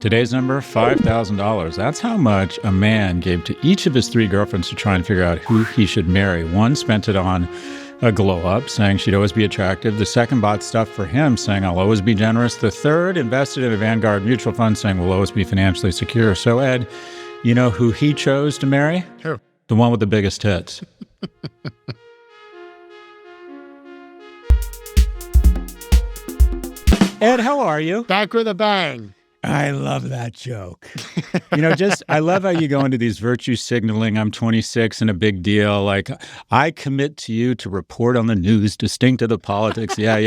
Today's number, $5,000. That's how much a man gave to each of his 3 girlfriends to try and figure out who he should marry. One spent it on a glow-up, saying she'd always be attractive. The second bought stuff for him, saying, I'll always be generous. The third invested in a Vanguard mutual fund, saying, we'll always be financially secure. So, Ed, you know who he chose to marry? Who? The one with the biggest tits. Ed, how are you? Back with a bang. I love that joke. I love how you go into these virtue signaling. I'm 26 and a big deal. Like, I commit to you to report on the news distinct of the politics. Yeah.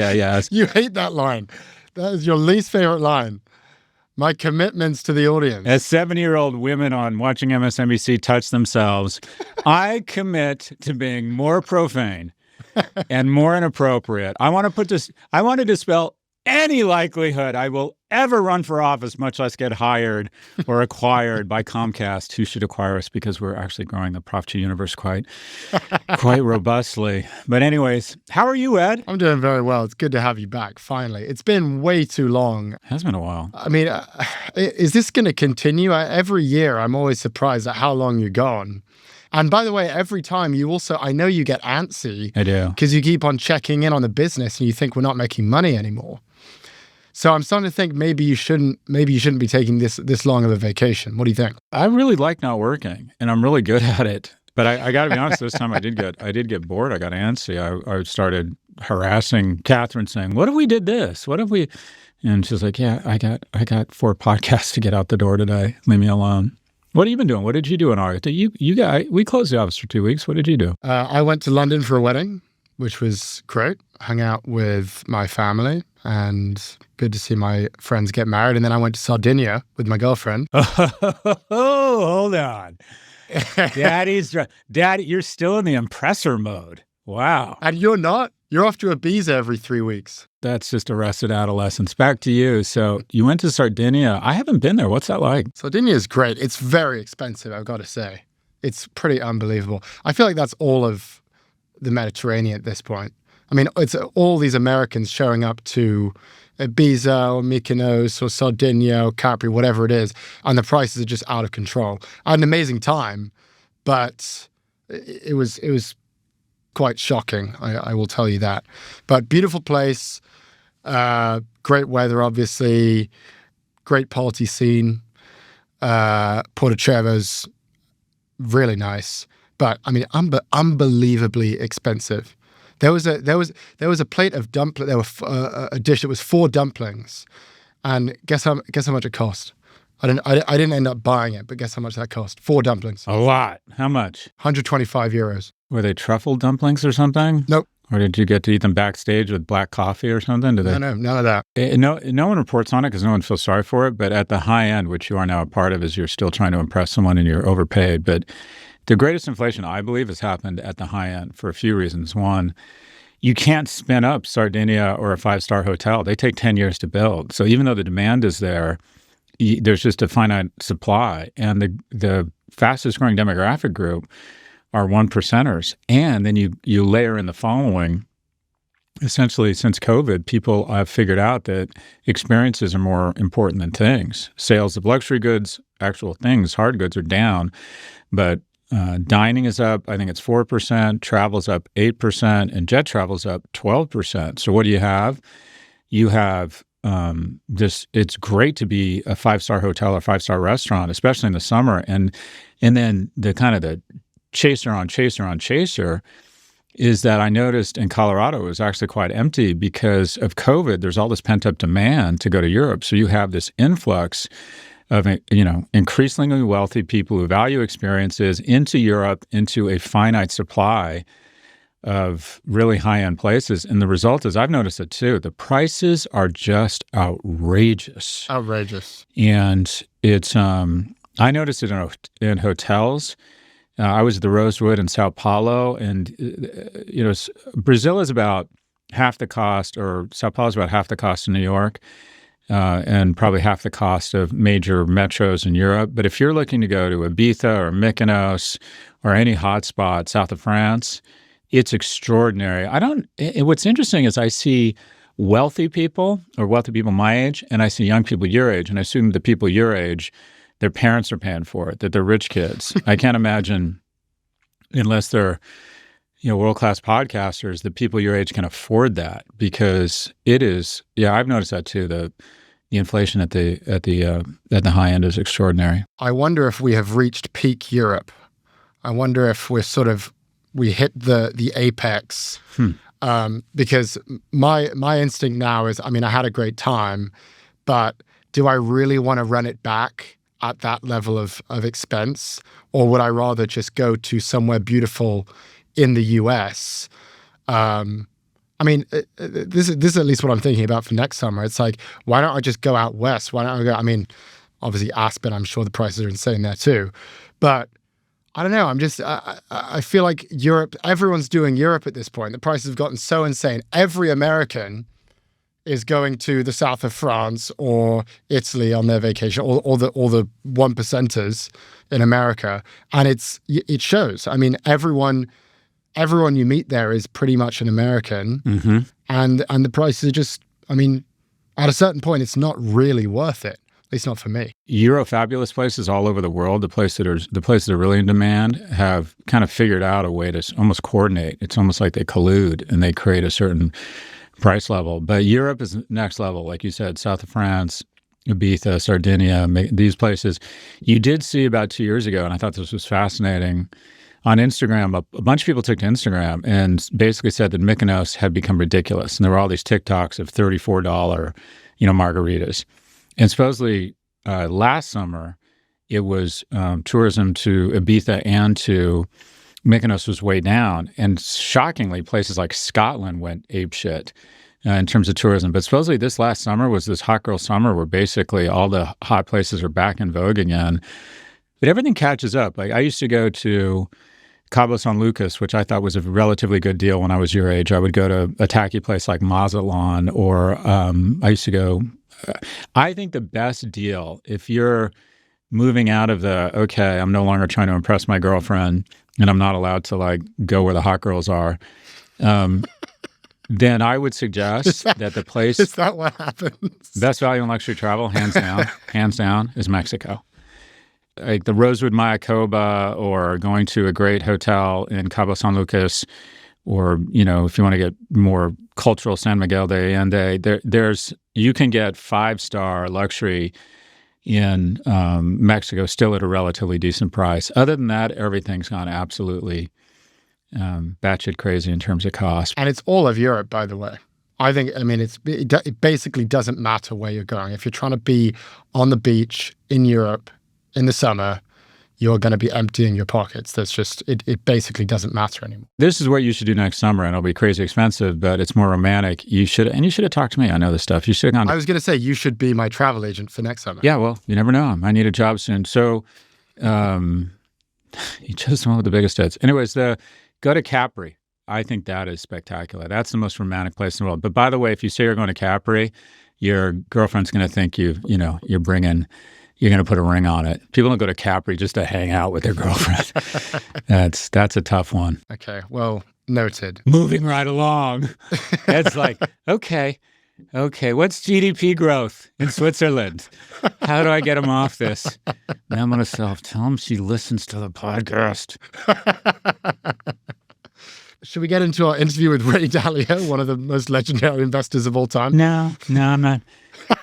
You hate that line. That is your least favorite line. My commitments to the audience. As 70-year-old women on watching MSNBC touch themselves, I commit to being more profane and more inappropriate. I want to dispel any likelihood I will ever run for office, much less get hired or acquired by Comcast, who should acquire us because we're actually growing the Prof G universe quite robustly. But anyways, how are you, Ed? I'm doing very well. It's good to have you back, finally. It's been way too long. Has been a while. I mean, is this going to continue? Every year, I'm always surprised at how long you're gone. And by the way, every time I know you get antsy. I do. Because you keep on checking in on the business and you think we're not making money anymore. So I'm starting to think maybe you shouldn't be taking this long of a vacation. What do you think? I really like not working, and I'm really good at it. But I got to be honest, this time I did get bored. I got antsy. I started harassing Catherine, saying, "What if we did this? What if we?" And she's like, "Yeah, I got 4 podcasts to get out the door today. Leave me alone." What have you been doing? What did you do in August? We closed the office for 2 weeks. What did you do? I went to London for a wedding, which was great. Hung out with my family and good to see my friends get married. And then I went to Sardinia with my girlfriend. Oh, hold on. Daddy, you're still in the impressor mode. Wow. And you're not? You're off to Ibiza every 3 weeks. That's just arrested adolescence. Back to you. So you went to Sardinia. I haven't been there. What's that like? Sardinia is great. It's very expensive, I've got to say. It's pretty unbelievable. I feel like that's all of the Mediterranean at this point. I mean, it's all these Americans showing up to Ibiza or Mykonos or Sardinia or Capri, whatever it is, and the prices are just out of control. I had an amazing time, but it was quite shocking, I will tell you that. But beautiful place, great weather, obviously, great party scene. Portocevo's really nice, but I mean, unbelievably expensive. There was a plate of dumpling. There were a dish that was 4 dumplings, and guess how much it cost? I didn't end up buying it, but guess how much that cost? 4 dumplings. A lot. How much? 125 euros. Were they truffle dumplings or something? Nope. Or did you get to eat them backstage with black coffee or something? No, none of that. No one reports on it because no one feels sorry for it. But at the high end, which you are now a part of, is you're still trying to impress someone and you're overpaid. But the greatest inflation, I believe, has happened at the high end for a few reasons. One, you can't spin up Sardinia or a 5-star hotel. They take 10 years to build. So even though the demand is there, there's just a finite supply. And the fastest growing demographic group are 1%ers. And then you layer in the following. Essentially, since COVID, people have figured out that experiences are more important than things. Sales of luxury goods, actual things, hard goods are down, but dining is up. I think it's 4%. Travel's up 8%, and jet travel's up 12%. So what do you have? You have this. It's great to be a 5-star hotel or 5-star restaurant, especially in the summer, and then the kind of the chaser on chaser is that I noticed in Colorado it was actually quite empty because of COVID. There's all this pent-up demand to go to Europe. So you have this influx of, increasingly wealthy people who value experiences into Europe, into a finite supply of really high-end places. And the result is, I've noticed it too, the prices are just outrageous. Outrageous. And it's, I noticed it in hotels. I was at the Rosewood in Sao Paulo, and Brazil is about half the cost, or Sao Paulo is about half the cost of New York, and probably half the cost of major metros in Europe. But if you're looking to go to Ibiza or Mykonos or any hotspot south of France, it's extraordinary. What's interesting is I see wealthy people or wealthy people my age, and I see young people your age, and I assume the people your age, their parents are paying for it, that they're rich kids. I can't imagine, unless they're world-class podcasters, that people your age can afford that, because it is. Yeah, I've noticed that too. The inflation at the high end is extraordinary. I wonder if we have reached peak Europe. I wonder if we hit the apex. Because my instinct now is, I mean, I had a great time, but do I really want to run it back at that level of expense? Or would I rather just go to somewhere beautiful in the US? I mean, this is at least what I'm thinking about for next summer. It's like, why don't I just go out west? Why don't I go? I mean, obviously Aspen, I'm sure the prices are insane there too. But I don't know. I feel like Europe, everyone's doing Europe at this point. The prices have gotten so insane. Every American is going to the south of France or Italy on their vacation, or the one percenters in America. And it shows. I mean, everyone you meet there is pretty much an American. Mm-hmm. And the prices are just, I mean, at a certain point, it's not really worth it. At least not for me. Euro fabulous places all over the world, the places that are really in demand, have kind of figured out a way to almost coordinate. It's almost like they collude and they create a certain price level. But Europe is next level, like you said, south of France, Ibiza, Sardinia, these places. You did see about 2 years ago, and I thought this was fascinating, on Instagram, a bunch of people took to Instagram and basically said that Mykonos had become ridiculous. And there were all these TikToks of $34, margaritas. And supposedly last summer, it was tourism to Ibiza and to Mykonos was way down. And shockingly, places like Scotland went apeshit in terms of tourism. But supposedly this last summer was this hot girl summer where basically all the hot places are back in vogue again. But everything catches up. Like I used to go to Cabo San Lucas, which I thought was a relatively good deal when I was your age. I would go to a tacky place like Mazatlan, or I used to go... I think the best deal, if you're moving out of okay, I'm no longer trying to impress my girlfriend and I'm not allowed to go where the hot girls are, then I would suggest that the place... Is that what happens? Best value in luxury travel, hands down, is Mexico. Like the Rosewood Mayacoba, or going to a great hotel in Cabo San Lucas, or, if you want to get more cultural, San Miguel de Allende, you can get 5-star luxury in Mexico still at a relatively decent price. Other than that, everything's gone absolutely batshit crazy in terms of cost. And it's all of Europe, by the way. I think, it basically doesn't matter where you're going. If you're trying to be on the beach in Europe in the summer, you're going to be emptying your pockets. That's just, it basically doesn't matter anymore. This is what you should do next summer, and it'll be crazy expensive, but it's more romantic. You should have talked to me. I know this stuff. You should have gone. I was going to say, you should be my travel agent for next summer. Yeah, well, you never know. I need a job soon. So you chose the one with the biggest hits. Anyways, go to Capri. I think that is spectacular. That's the most romantic place in the world. But by the way, if you say you're going to Capri, your girlfriend's going to think you're going to put a ring on it. People don't go to Capri just to hang out with their girlfriend. That's a tough one. Okay, well, noted. Moving right along. It's like, okay, what's GDP growth in Switzerland? How do I get him off this? Now I'm going to tell him she listens to the podcast. Should we get into our interview with Ray Dalio, one of the most legendary investors of all time? No, I'm not.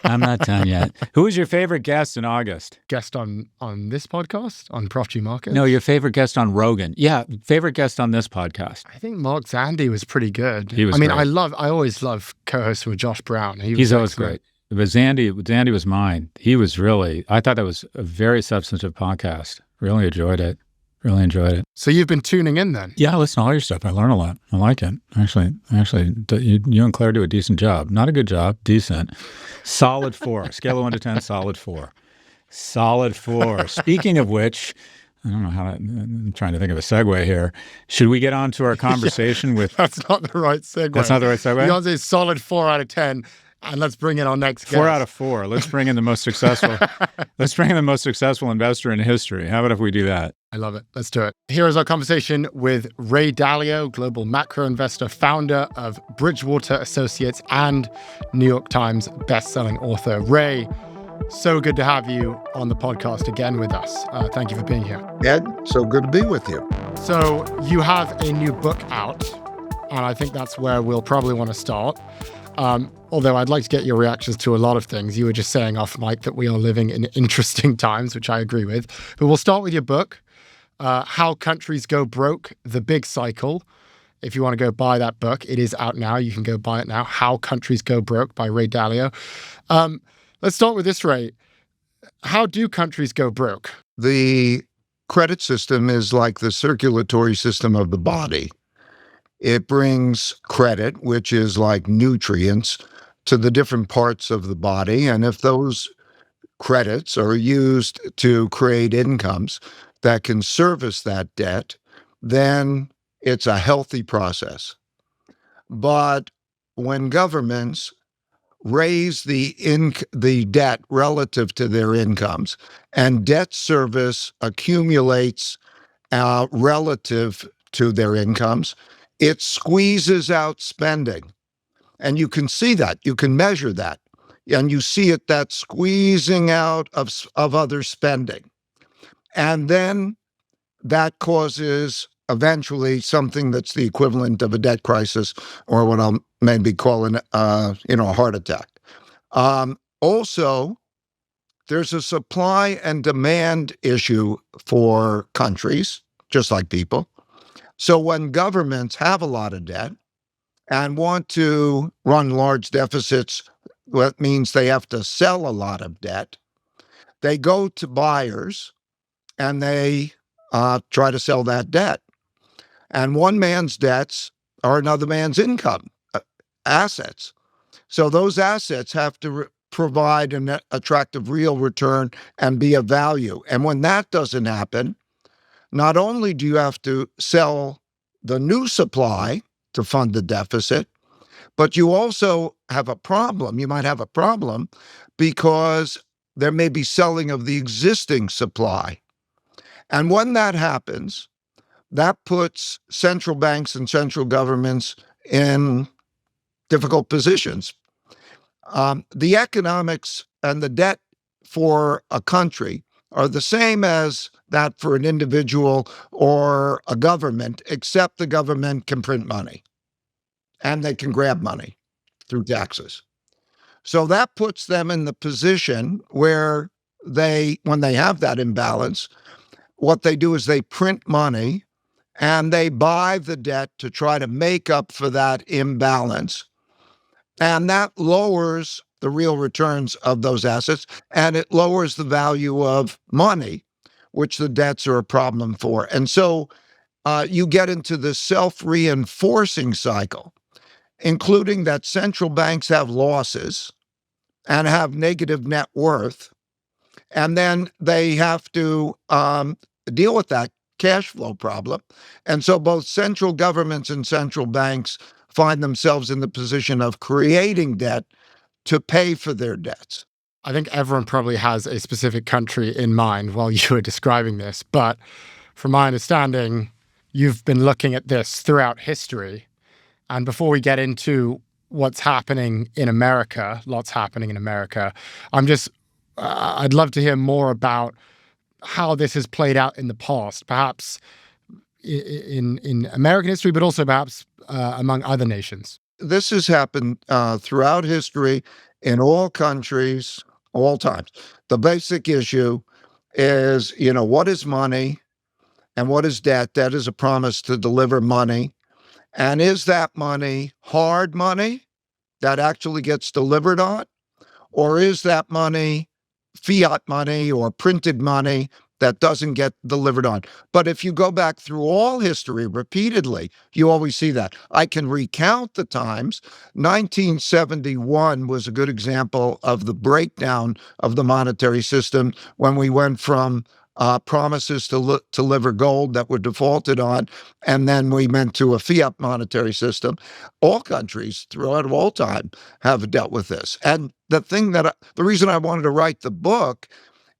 I'm not done yet. Who was your favorite guest in August? Guest on this podcast? On Prof G Markets? No, your favorite guest on Rogan. Yeah, favorite guest on this podcast. I think Mark Zandy was pretty good. He was great. I always love co-hosting with Josh Brown. He's always great. But Zandy was mine. I thought that was a very substantive podcast. Really enjoyed it. So you've been tuning in then? Yeah, I listen to all your stuff. I learn a lot. I like it. Actually, you and Claire do a decent job. Not a good job, decent. Solid 4. Scale of 1 to 10, solid 4. Solid 4. Speaking of which, I don't know I'm trying to think of a segue here. Should we get on to our conversation with... That's not the right segue. That's not the right segue? The answer is solid 4 out of 10. And let's bring in our next guest. 4 out of 4. Let's bring in the most successful. Let's bring in the most successful investor in history. How about if we do that? I love it. Let's do it. Here is our conversation with Ray Dalio, global macro investor, founder of Bridgewater Associates, and New York Times bestselling author. Ray, so good to have you on the podcast again with us. Thank you for being here. Ed, so good to be with you. So you have a new book out, and I think that's where we'll probably want to start. Although I'd like to get your reactions to a lot of things. You were just saying off mic that we are living in interesting times, which I agree with. But we'll start with your book, How Countries Go Broke, The Big Cycle. If you want to go buy that book, it is out now. You can go buy it now. How Countries Go Broke by Ray Dalio. Let's start with this, Ray. How do countries go broke? The credit system is like the circulatory system of the body. It brings credit, which is like nutrients, to the different parts of the body. And if those credits are used to create incomes that can service that debt, then it's a healthy process. But when governments raise the debt relative to their incomes, and debt service accumulates relative to their incomes, it squeezes out spending. And you can see that, you can measure that, and you see that squeezing out of other spending. And then that causes eventually something that's the equivalent of a debt crisis, or what I'll maybe call a heart attack. Also, there's a supply and demand issue for countries, just like people. So when governments have a lot of debt and want to run large deficits, that means they have to sell a lot of debt. They go to buyers and they try to sell that debt. And one man's debts are another man's income, assets. So those assets have to provide an attractive real return and be of value. And when that doesn't happen, not only do you have to sell the new supply to fund the deficit, but you also have a problem. You might have a problem because there may be selling of the existing supply. And when that happens, that puts central banks and central governments in difficult positions. The economics and the debt for a country are the same as that for an individual or a government, except the government can print money and they can grab money through taxes. So that puts them in the position where when they have that imbalance, what they do is they print money and they buy the debt to try to make up for that imbalance. And that lowers the real returns of those assets, and it lowers the value of money, which the debts are a problem for. And so you get into the self-reinforcing cycle, including that central banks have losses and have negative net worth, and then they have to deal with that cash flow problem. And so both central governments and central banks find themselves in the position of creating debt to pay for their debts. I think everyone probably has a specific country in mind while you were describing this. But from my understanding, you've been looking at this throughout history. And before we get into what's happening in America, lots happening in America, I'd love to hear more about how this has played out in the past, perhaps in American history, but also perhaps among other nations. This has happened throughout history in all countries, all times. The basic issue is, what is money and what is debt? Debt is a promise to deliver money. And is that money hard money that actually gets delivered on? Or is that money fiat money or printed money that doesn't get delivered on? But if you go back through all history repeatedly, you always see that. I can recount the times. 1971 was a good example of the breakdown of the monetary system when we went from promises to deliver gold that were defaulted on, and then we went to a fiat monetary system. All countries throughout all time have dealt with this. And the reason I wanted to write the book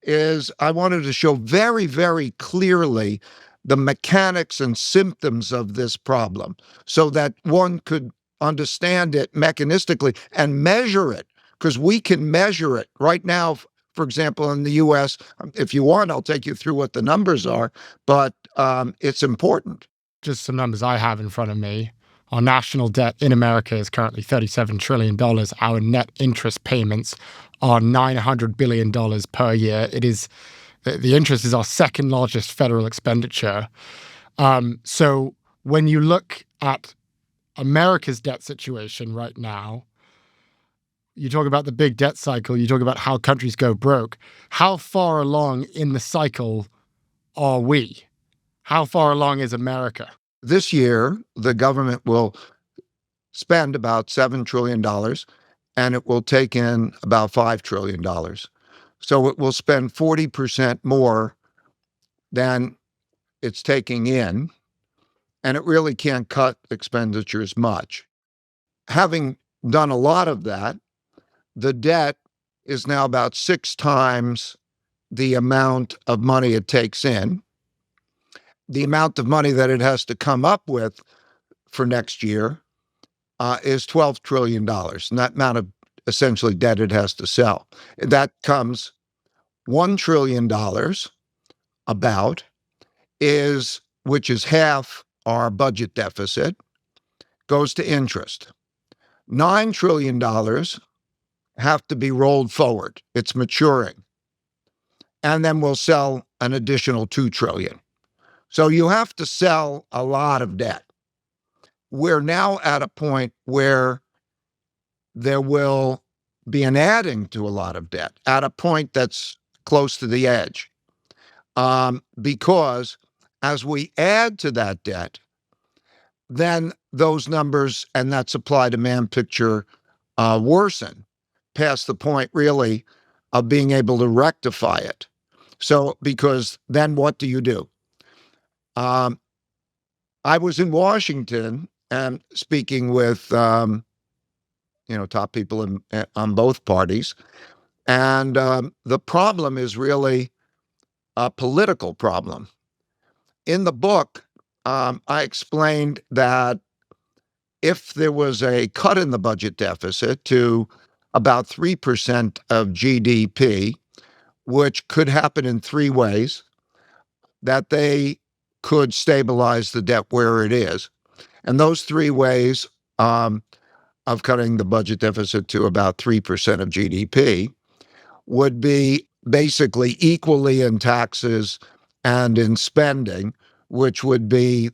is I wanted to show very, very clearly the mechanics and symptoms of this problem so that one could understand it mechanistically and measure it, because we can measure it right now. For example, in the US, if you want, I'll take you through what the numbers are, but it's important. Just some numbers I have in front of me. Our national debt in America is currently $37 trillion. Our net interest payments are $900 billion per year. The interest is our second largest federal expenditure. So when you look at America's debt situation right now, you talk about the big debt cycle, you talk about how countries go broke. How far along in the cycle are we? How far along is America? This year, the government will spend about $7 trillion, and it will take in about $5 trillion. So it will spend 40% more than it's taking in, and it really can't cut expenditures much. Having done a lot of that, the debt is now about 6 times the amount of money it takes in. The amount of money that it has to come up with for next year is $12 trillion. And that amount of essentially debt it has to sell. That comes $1 trillion about, which is half our budget deficit, goes to interest. $9 trillion have to be rolled forward. It's maturing. And then we'll sell an additional $2 trillion. So you have to sell a lot of debt. We're now at a point where there will be an adding to a lot of debt, at a point that's close to the edge. Because as we add to that debt, then those numbers and that supply-demand picture worsen past the point, really, of being able to rectify it. So, because then what do you do? I was in Washington and speaking with, top people on both parties. And the problem is really a political problem. In the book, I explained that if there was a cut in the budget deficit to about 3% of GDP, which could happen in 3 ways, that they could stabilize the debt where it is. And those 3 ways of cutting the budget deficit to about 3% of GDP would be basically equally in taxes and in spending, which would be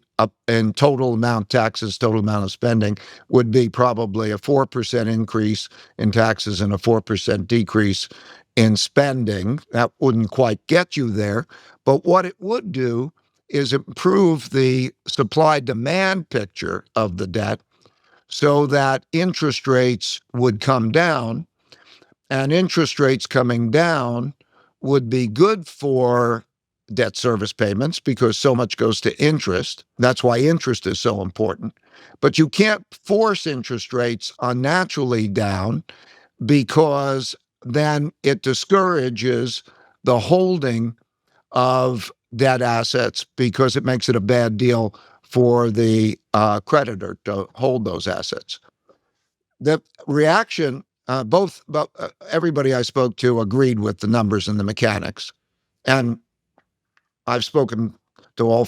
in total amount taxes, total amount of spending would be probably a 4% increase in taxes and a 4% decrease in spending. That wouldn't quite get you there, but what it would do is improve the supply-demand picture of the debt so that interest rates would come down, and interest rates coming down would be good for debt service payments because so much goes to interest. That's why interest is so important. But you can't force interest rates unnaturally down because then it discourages the holding of debt assets because it makes it a bad deal for the creditor to hold those assets. The reaction, everybody I spoke to agreed with the numbers and the mechanics. And I've spoken to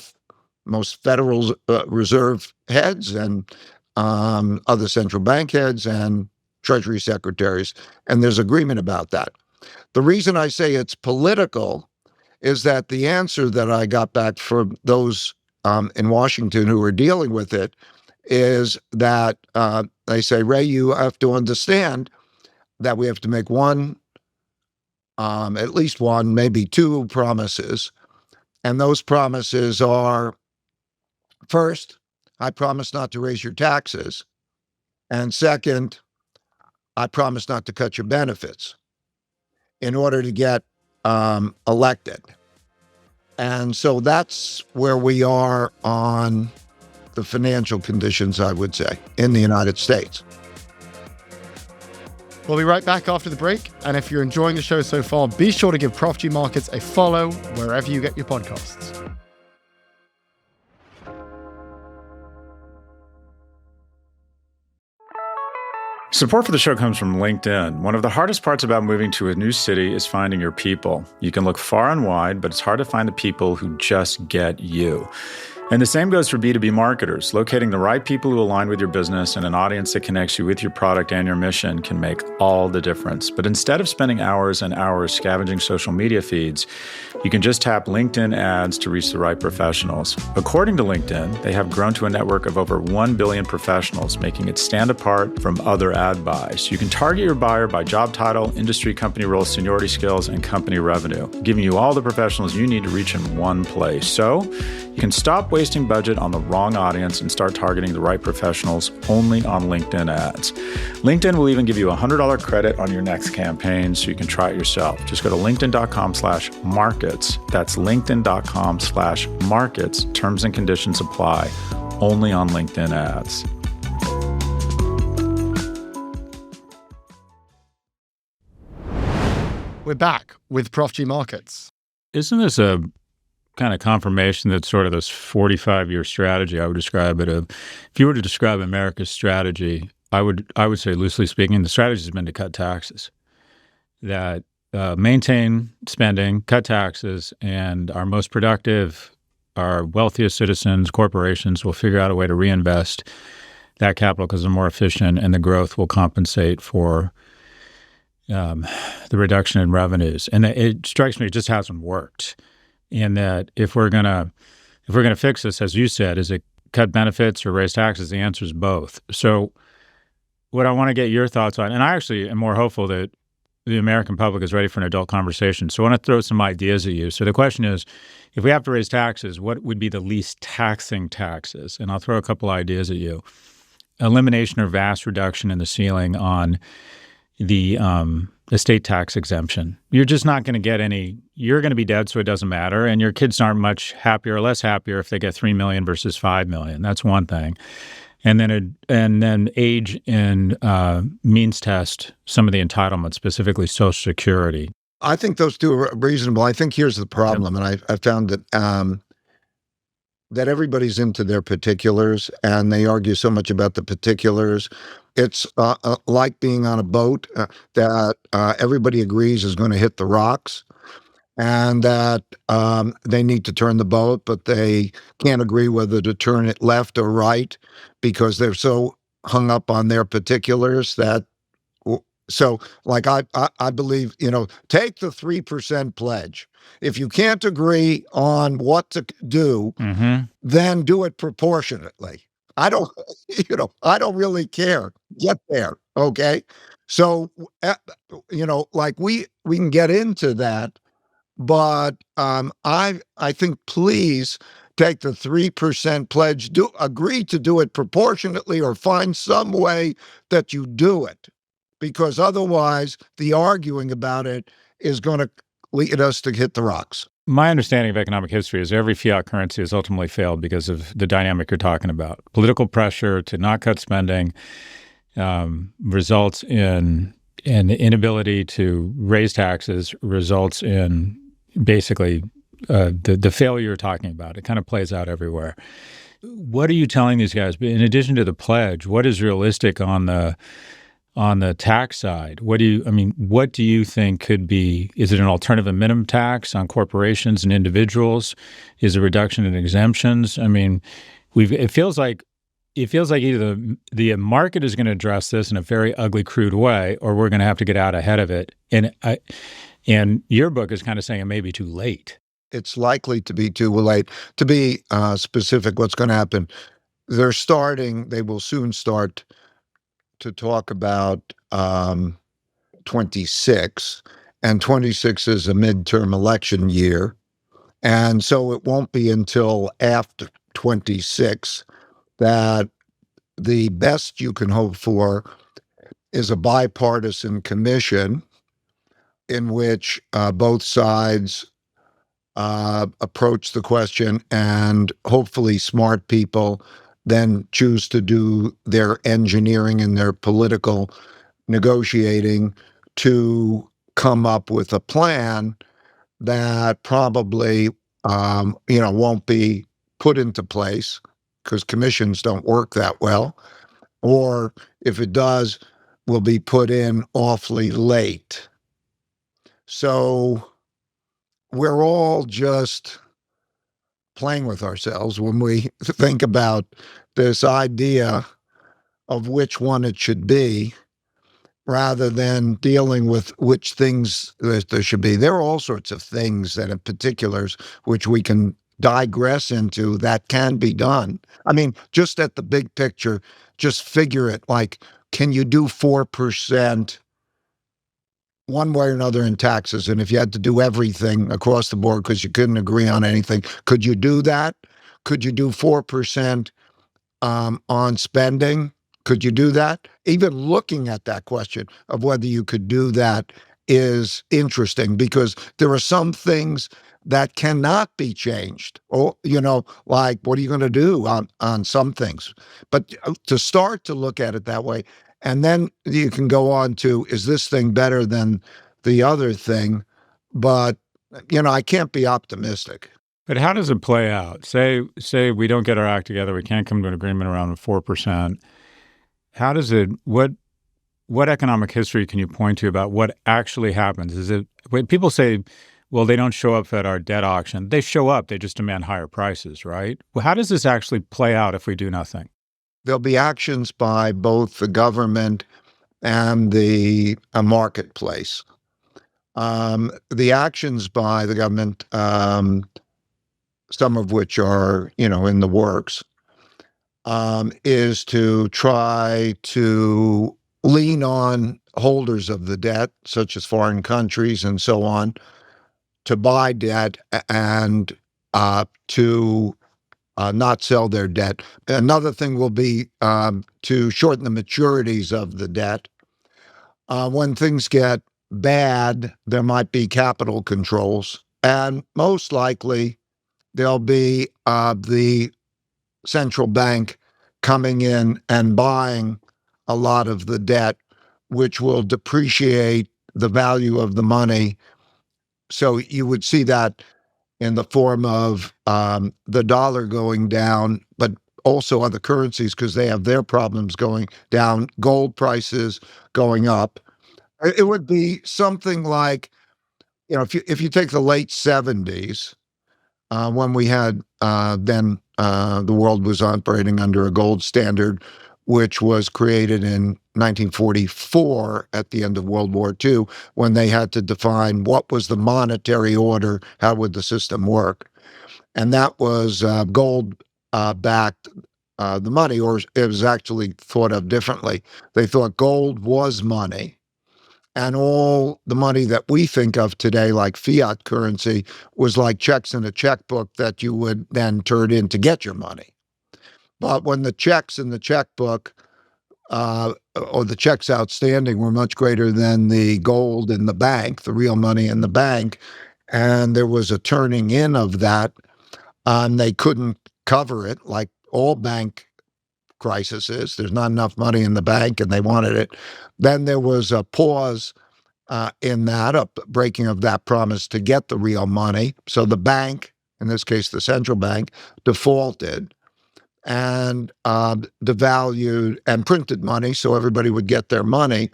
most Federal Reserve heads and other central bank heads and Treasury secretaries, and there's agreement about that. The reason I say it's political is that the answer that I got back from those in Washington who were dealing with it is that they say, Ray, you have to understand that we have to make at least one, maybe 2 promises. And those promises are, first, I promise not to raise your taxes. And second, I promise not to cut your benefits in order to get elected. And so that's where we are on the financial conditions, I would say, in the United States. We'll be right back after the break. And if you're enjoying the show so far, be sure to give Prof G Markets a follow wherever you get your podcasts. Support for the show comes from LinkedIn. One of the hardest parts about moving to a new city is finding your people. You can look far and wide, but it's hard to find the people who just get you. And the same goes for B2B marketers. Locating the right people who align with your business and an audience that connects you with your product and your mission can make all the difference. But instead of spending hours and hours scavenging social media feeds, you can just tap LinkedIn ads to reach the right professionals. According to LinkedIn, they have grown to a network of over 1 billion professionals, making it stand apart from other ad buys. You can target your buyer by job title, industry, company role, seniority skills, and company revenue, giving you all the professionals you need to reach in one place. So you can stop wasting budget on the wrong audience and start targeting the right professionals only on LinkedIn ads. LinkedIn will even give you a $100 credit on your next campaign, so you can try it yourself. Just go to linkedin.com/markets. That's linkedin.com/markets. Terms and conditions apply. Only on LinkedIn ads. We're back with Prof G Markets. Isn't this a kind of confirmation that sort of this 45-year strategy, I would describe it, if you were to describe America's strategy, I would say, loosely speaking, the strategy has been to cut taxes, that maintain spending, cut taxes, and our most productive, our wealthiest citizens, corporations will figure out a way to reinvest that capital because they're more efficient, and the growth will compensate for the reduction in revenues. And it strikes me it just hasn't worked. And that if we're gonna fix this, as you said, is it cut benefits or raise taxes? The answer is both. So what I want to get your thoughts on, and I actually am more hopeful that the American public is ready for an adult conversation. So I want to throw some ideas at you. So the question is, if we have to raise taxes, what would be the least taxing taxes? And I'll throw a couple ideas at you. Elimination or vast reduction in the ceiling on the estate tax exemption. You're just not going to get any. You're going to be dead, so it doesn't matter. And your kids aren't much happier or less happier if they get $3 million versus $5 million. That's one thing. And then age and means test some of the entitlements, specifically Social Security. I think those two are reasonable. I think here's the problem, and I found that that everybody's into their particulars, and they argue so much about the particulars. It's like being on a boat that everybody agrees is going to hit the rocks, and that they need to turn the boat, but they can't agree whether to turn it left or right because they're so hung up on their particulars that. So, like I believe, take the 3% pledge. If you can't agree on what to do, then do it proportionately. I don't really care. Get there, okay? So, like we can get into that, but I think please take the 3% pledge. Agree to do it proportionately, or find some way that you do it. Because otherwise, the arguing about it is going to lead us to hit the rocks. My understanding of economic history is every fiat currency has ultimately failed because of the dynamic you're talking about. Political pressure to not cut spending results in an inability to raise taxes, results in basically the failure you're talking about. It kind of plays out everywhere. What are you telling these guys? In addition to the pledge, what is realistic on the tax side? What do you think could be? Is it an alternative minimum tax on corporations and individuals? Is a reduction in exemptions? I mean, it feels like either the market is going to address this in a very ugly, crude way, or we're going to have to get out ahead of it. And your book is kind of saying it may be too late. It's likely to be too late. To be specific, what's going to happen? They will soon start to talk about 26, and 26 is a midterm election year. And so it won't be until after 26 that the best you can hope for is a bipartisan commission in which both sides approach the question, and hopefully smart people then choose to do their engineering and their political negotiating to come up with a plan that probably won't be put into place because commissions don't work that well, or if it does, will be put in awfully late. So we're all just playing with ourselves when we think about this idea of which one it should be rather than dealing with which things there should be. There are all sorts of things that in particulars which we can digress into that can be done. I mean, just at the big picture, just figure it like, can you do 4% one way or another in taxes? And if you had to do everything across the board because you couldn't agree on anything, could you do that? Could you do 4% on spending? Could you do that? Even looking at that question of whether you could do that is interesting because there are some things that cannot be changed. Or, like what are you going to do on some things? But to start to look at it that way, and then you can go on to, is this thing better than the other thing? But, I can't be optimistic. But how does it play out? Say we don't get our act together, we can't come to an agreement around the 4%. How does it what economic history can you point to about what actually happens? Is it when people say, well, they don't show up at our debt auction. They show up, they just demand higher prices, right? Well, how does this actually play out if we do nothing? There'll be actions by both the government and the marketplace. The actions by the government, some of which are, in the works, is to try to lean on holders of the debt, such as foreign countries and so on, to buy debt and to not sell their debt. Another thing will be to shorten the maturities of the debt. When things get bad, there might be capital controls, and most likely there'll be the central bank coming in and buying a lot of the debt, which will depreciate the value of the money. So you would see that in the form of the dollar going down, but also other currencies because they have their problems going down, gold prices going up. It would be something like, if you take the late 70s, when we had then the world was operating under a gold standard, which was created in 1944 at the end of World War II, when they had to define what was the monetary order, how would the system work. And that was gold backed the money, or it was actually thought of differently. They thought gold was money. And all the money that we think of today, like fiat currency, was like checks in a checkbook that you would then turn in to get your money. But when the checks in the checkbook or the checks outstanding were much greater than the gold in the bank, the real money in the bank, and there was a turning in of that, they couldn't cover it like all bank crisis is. There's not enough money in the bank and they wanted it. Then there was a pause in that, a breaking of that promise to get the real money. So the bank, in this case, the central bank, defaulted and devalued and printed money so everybody would get their money.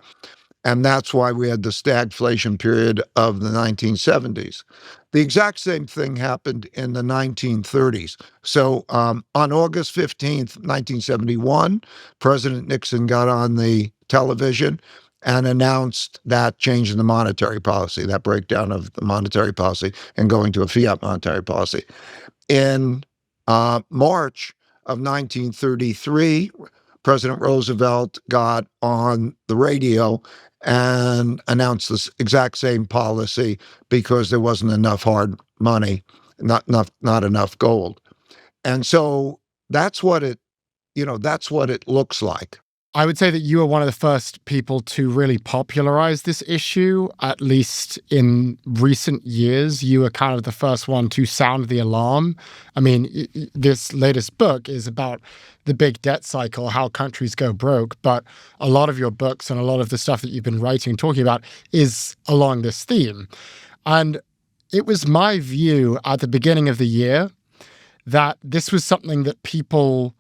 And that's why we had the stagflation period of the 1970s. The exact same thing happened in the 1930s. So on August 15th, 1971, President Nixon got on the television and announced that change in the monetary policy, that breakdown of the monetary policy and going to a fiat monetary policy. In March of 1933, President Roosevelt got on the radio and announced this exact same policy because there wasn't enough hard money, not enough gold. And so that's what it looks like. I would say that you were one of the first people to really popularize this issue, at least in recent years. You were kind of the first one to sound the alarm. I mean, this latest book is about the big debt cycle, how countries go broke. But a lot of your books and a lot of the stuff that you've been writing and talking about is along this theme. And it was my view at the beginning of the year that this was something that people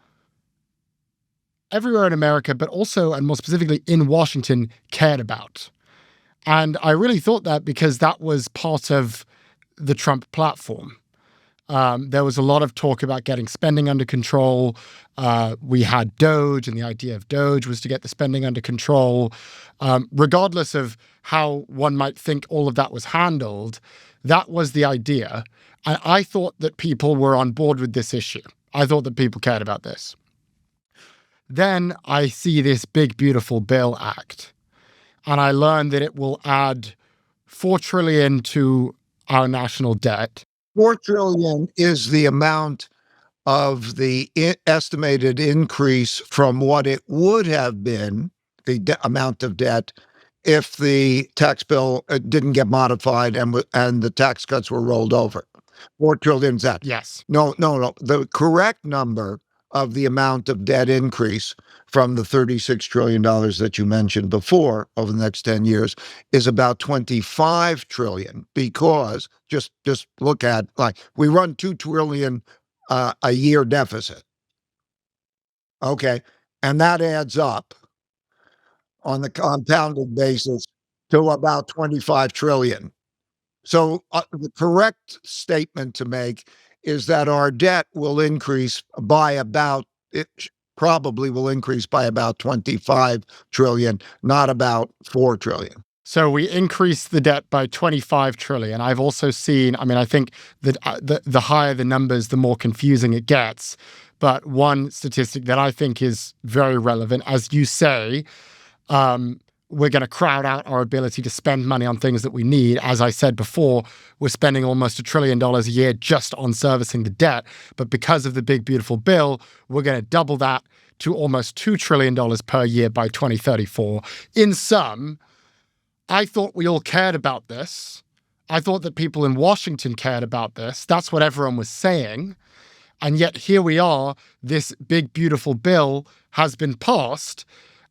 everywhere in America, but also, and more specifically in Washington, cared about. And I really thought that because that was part of the Trump platform. There was a lot of talk about getting spending under control. We had Doge, and the idea of Doge was to get the spending under control. Regardless of how one might think all of that was handled, that was the idea. And I thought that people were on board with this issue. I thought that people cared about this. Then I see this big, beautiful bill act, and I learn that it will add $4 trillion to our national debt. $4 trillion is the amount of the estimated increase from what it would have been, the amount of debt, if the tax bill didn't get modified and the tax cuts were rolled over. $4 trillion is that. Yes. No. The correct number of the amount of debt increase from the $36 trillion that you mentioned before over the next 10 years is about $25 trillion, because just look at, like, we run $2 trillion a year deficit. Okay. And that adds up on the compounded basis to about $25 trillion. So the correct statement to make is that our debt will increase by about, it probably will increase by about 25 trillion, not about 4 trillion. So we increased the debt by 25 trillion. I've also seen, I mean, I think that the higher the numbers, the more confusing it gets. But one statistic that I think is very relevant, as you say, we're going to crowd out our ability to spend money on things that we need. As I said before, we're spending almost $1 trillion a year just on servicing the debt. But because of the big, beautiful bill, we're going to double that to almost $2 trillion per year by 2034. In sum, I thought we all cared about this. I thought that people in Washington cared about this. That's what everyone was saying. And yet here we are, this big, beautiful bill has been passed,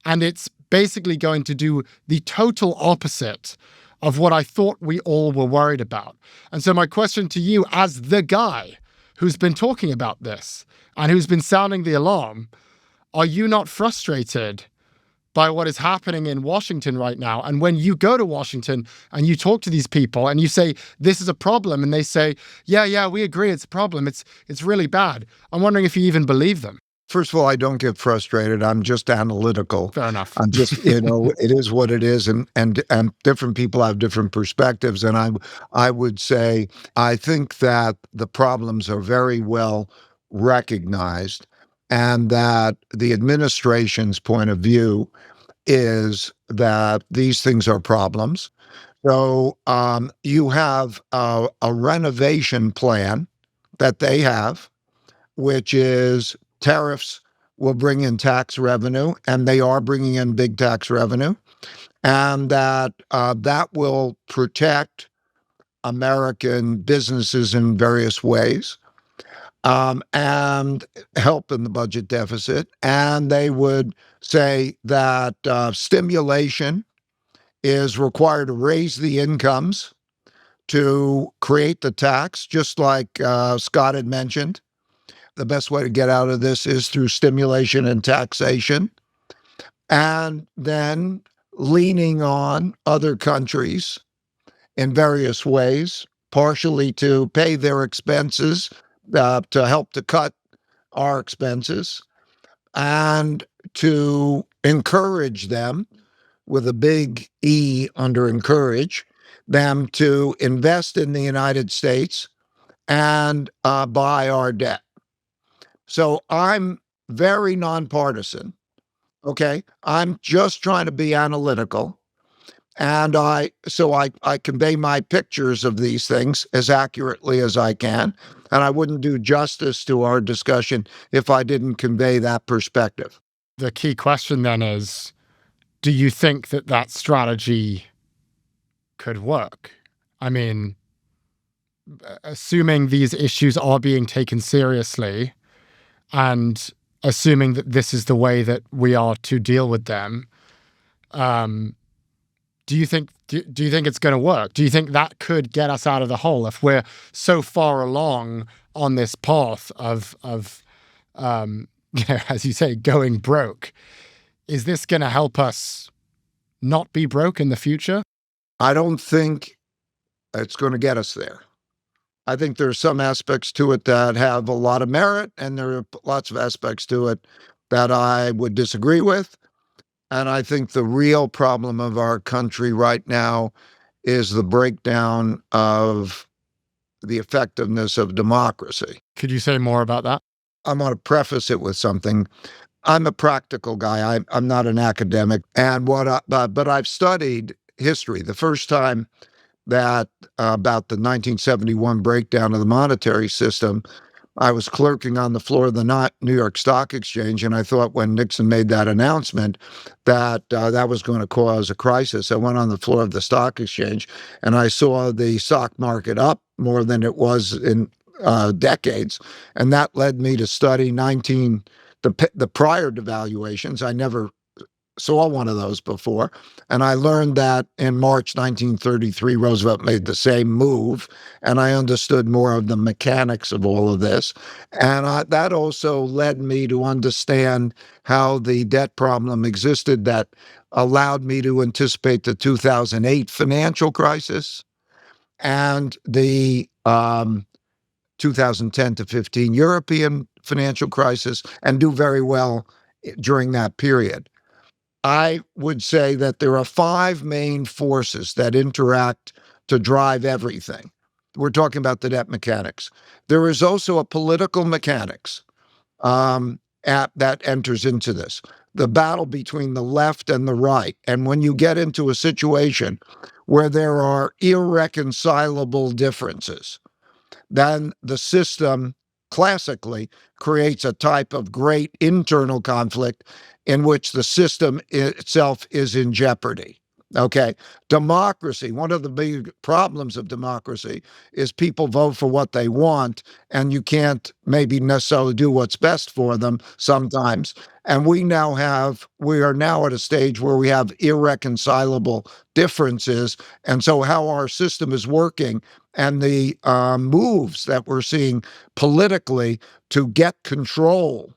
and it's basically going to do the total opposite of what I thought we all were worried about. And so my question to you, as the guy who's been talking about this and who's been sounding the alarm, are you not frustrated by what is happening in Washington right now? And when you go to Washington and you talk to these people and you say, this is a problem, and they say, yeah, we agree, it's a problem, it's really bad, I'm wondering if you even believe them. First of all, I don't get frustrated. I'm just analytical. Fair enough. I'm just, it is what it is, and different people have different perspectives. And I would say, I think that the problems are very well recognized, and that the administration's point of view is that these things are problems. So you have a renovation plan that they have, which is tariffs will bring in tax revenue, and they are bringing in big tax revenue, and that will protect American businesses in various ways, and help in the budget deficit. And they would say that stimulation is required to raise the incomes to create the tax, just like Scott had mentioned. The best way to get out of this is through stimulation and taxation, and then leaning on other countries in various ways, partially to pay their expenses, to help to cut our expenses, and to encourage them, with a big E under encourage, them to invest in the United States and buy our debt. So I'm very nonpartisan, okay? I'm just trying to be analytical. And I convey my pictures of these things as accurately as I can. And I wouldn't do justice to our discussion if I didn't convey that perspective. The key question then is, do you think that that strategy could work? I mean, assuming these issues are being taken seriously and assuming that this is the way that we are to deal with them, do you think it's going to work? Do you think that could get us out of the hole if we're so far along on this path of as you say, going broke? Is this going to help us not be broke in the future? I don't think it's going to get us there. I think there are some aspects to it that have a lot of merit, and there are lots of aspects to it that I would disagree with. And I think the real problem of our country right now is the breakdown of the effectiveness of democracy. Could you say more about that? I want to preface it with something. I'm a practical guy. I'm not an academic, and but I've studied history. The first time that about the 1971 breakdown of the monetary system, I was clerking on the floor of the New York Stock Exchange, and I thought when Nixon made that announcement that that was going to cause a crisis. I went on the floor of the stock exchange, and I saw the stock market up more than it was in decades, and that led me to study the prior devaluations. I never saw one of those before. And I learned that in March 1933, Roosevelt made the same move. And I understood more of the mechanics of all of this. And that also led me to understand how the debt problem existed that allowed me to anticipate the 2008 financial crisis and the 2010 to 15 European financial crisis, and do very well during that period. I would say that there are 5 main forces that interact to drive everything. We're talking about the debt mechanics. There is also a political mechanics that enters into this. The battle between the left and the right. And when you get into a situation where there are irreconcilable differences, then the system classically creates a type of great internal conflict in which the system itself is in jeopardy. Okay. Democracy, one of the big problems of democracy is people vote for what they want, and you can't maybe necessarily do what's best for them sometimes. And we are now at a stage where we have irreconcilable differences. And so how our system is working and the moves that we're seeing politically to get control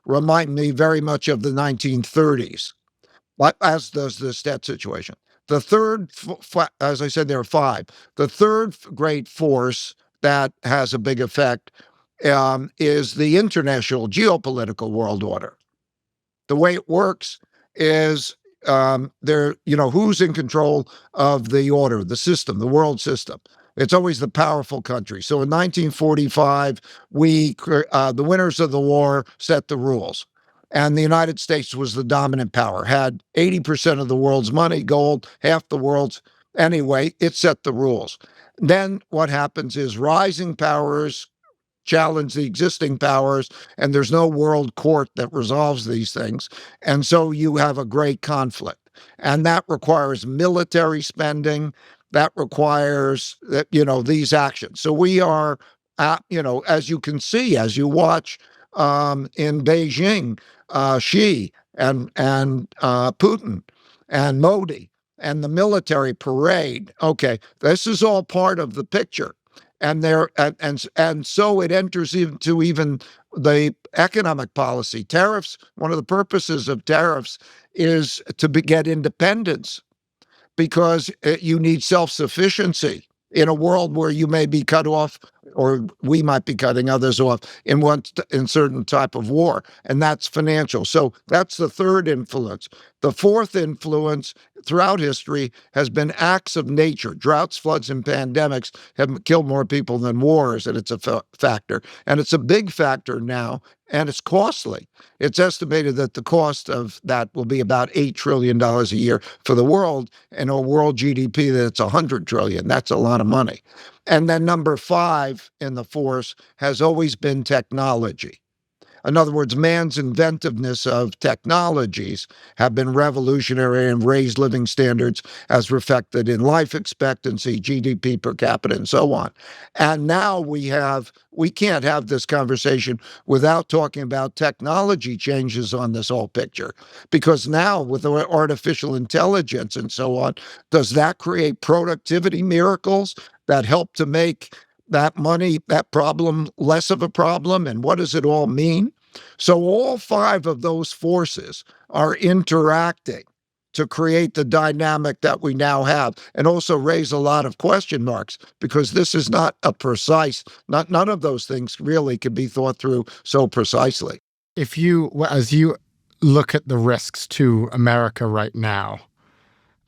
remind me very much of the 1930s, as does this debt situation. The third, as I said, there are 5. The third great force that has a big effect is the international geopolitical world order. The way it works is who's in control of the order, the system, the world system. It's always the powerful country. So in 1945, the winners of the war set the rules. And the United States was the dominant power, had 80% of the world's money, gold, half the world's. Anyway, it set the rules. Then what happens is rising powers challenge the existing powers, and there's no world court that resolves these things. And so you have a great conflict. And that requires military spending. That requires these actions. So we are, as you can see, as you watch in Beijing, Xi and Putin and Modi and the military parade. Okay, this is all part of the picture. And so it enters into even the economic policy. Tariffs, one of the purposes of tariffs is to get independence, because you need self-sufficiency in a world where you may be cut off, or we might be cutting others off in certain type of war, and that's financial. So that's the third influence. The fourth influence throughout history has been acts of nature. Droughts, floods, and pandemics have killed more people than wars, and it's a factor. And it's a big factor now, and it's costly. It's estimated that the cost of that will be about $8 trillion a year for the world, and a world GDP that's $100 trillion. That's a lot of money. And then number 5 in the force has always been technology. In other words, man's inventiveness of technologies have been revolutionary and raised living standards as reflected in life expectancy, GDP per capita, and so on. And now we can't have this conversation without talking about technology changes on this whole picture. Because now with artificial intelligence and so on, does that create productivity miracles that help to make that problem less of a problem? And what does it all mean? So all five of those forces are interacting to create the dynamic that we now have, and also raise a lot of question marks, because this is not a precise, none of those things really can be thought through so precisely. As you look at the risks to America right now,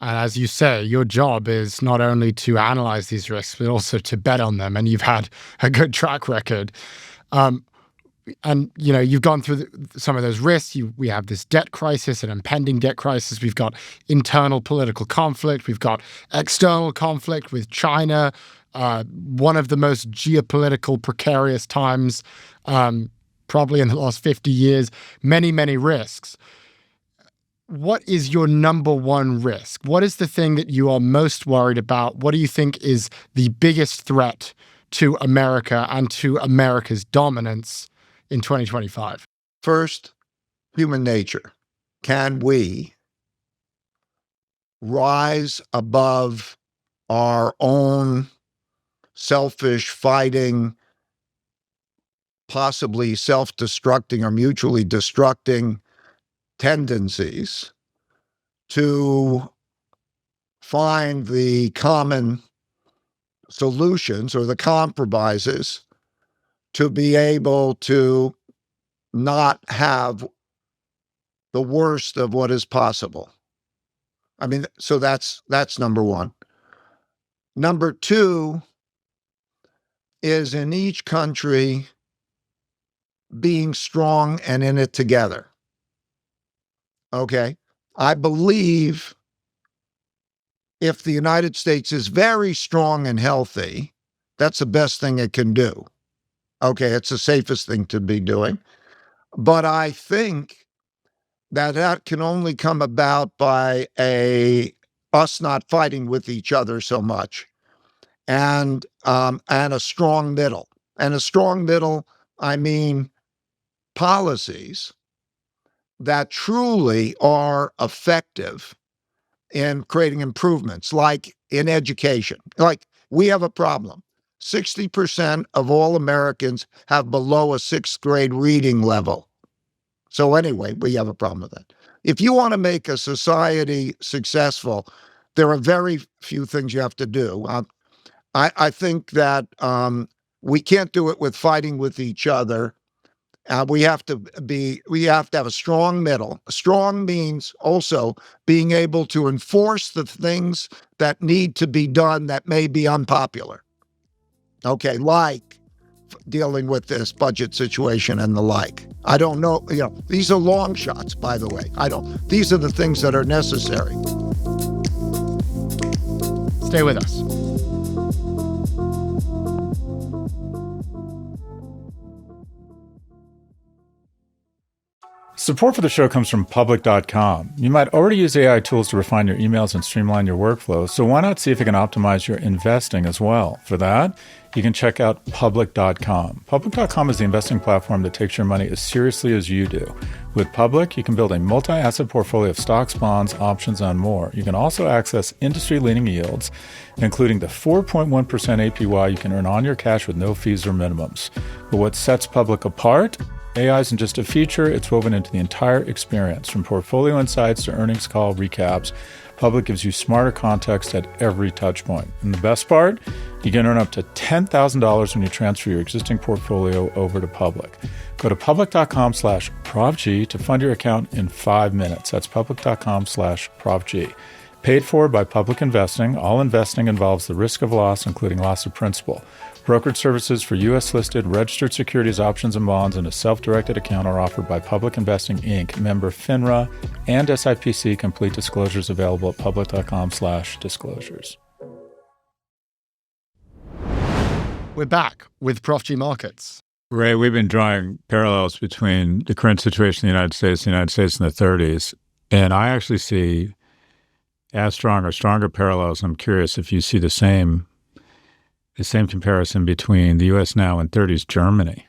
and as you say, your job is not only to analyze these risks, but also to bet on them. And you've had a good track record. And you've gone through some of those risks. We have this debt crisis, an impending debt crisis. We've got internal political conflict. We've got external conflict with China, one of the most geopolitical precarious times probably in the last 50 years, many, many risks. What is your number one risk? What is the thing that you are most worried about? What do you think is the biggest threat to America and to America's dominance in 2025? First, human nature. Can we rise above our own selfish, fighting, possibly self-destructing or mutually destructing tendencies to find the common solutions or the compromises to be able to not have the worst of what is possible? I mean, so that's number one. Number two is in each country being strong and in it together. Okay. I believe if the United States is very strong and healthy, that's the best thing it can do. Okay. It's the safest thing to be doing. But I think that can only come about by us not fighting with each other so much, and a strong middle. And a strong middle, I mean policies that truly are effective in creating improvements, like in education. Like, we have a problem. 60% of all Americans have below a sixth grade reading level. So anyway, we have a problem with that. If you want to make a society successful, there are very few things you have to do. I think that we can't do it with fighting with each other. We have to have a strong middle. Strong means also being able to enforce the things that need to be done that may be unpopular. Okay, like dealing with this budget situation and the like. I don't know, these are long shots, by the way. These are the things that are necessary. Stay with us. Support for the show comes from Public.com. You might already use AI tools to refine your emails and streamline your workflow, so why not see if you can optimize your investing as well? For that, you can check out Public.com. Public.com is the investing platform that takes your money as seriously as you do. With Public, you can build a multi-asset portfolio of stocks, bonds, options, and more. You can also access industry-leading yields, including the 4.1% APY you can earn on your cash with no fees or minimums. But what sets Public apart? AI isn't just a feature, it's woven into the entire experience. From portfolio insights to earnings call recaps, Public gives you smarter context at every touch point. And the best part? You can earn up to $10,000 when you transfer your existing portfolio over to Public. Go to public.com/ProfG to fund your account in 5 minutes. That's public.com/ProfG. Paid for by Public Investing. All investing involves the risk of loss, including loss of principal. Brokerage services for U.S.-listed registered securities, options, and bonds, and a self-directed account are offered by Public Investing, Inc., member FINRA, and SIPC. Complete disclosures available at public.com/disclosures. We're back with Prof G Markets. Ray, we've been drawing parallels between the current situation in the United States in the 30s, and I actually see as strong or stronger parallels. I'm curious if you see the same comparison between the U.S. now and 30s Germany,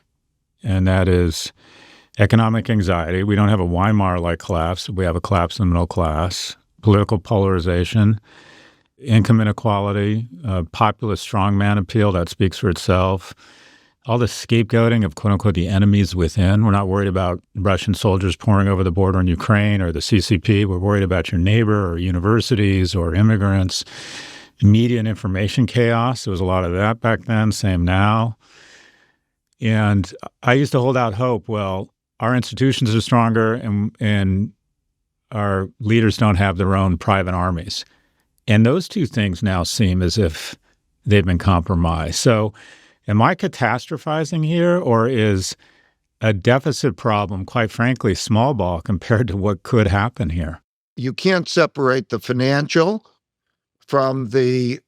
and that is economic anxiety. We don't have a Weimar-like collapse. We have a collapse in the middle class, political polarization, income inequality, populist strongman appeal that speaks for itself, all the scapegoating of quote unquote the enemies within. We're not worried about Russian soldiers pouring over the border in Ukraine or the CCP. We're worried about your neighbor or universities or immigrants. Media and information chaos. There was a lot of that back then, same now. And I used to hold out hope. Well, our institutions are stronger and our leaders don't have their own private armies. And those two things now seem as if they've been compromised. So am I catastrophizing here, or is a deficit problem, quite frankly, small ball compared to what could happen here? You can't separate the financial from the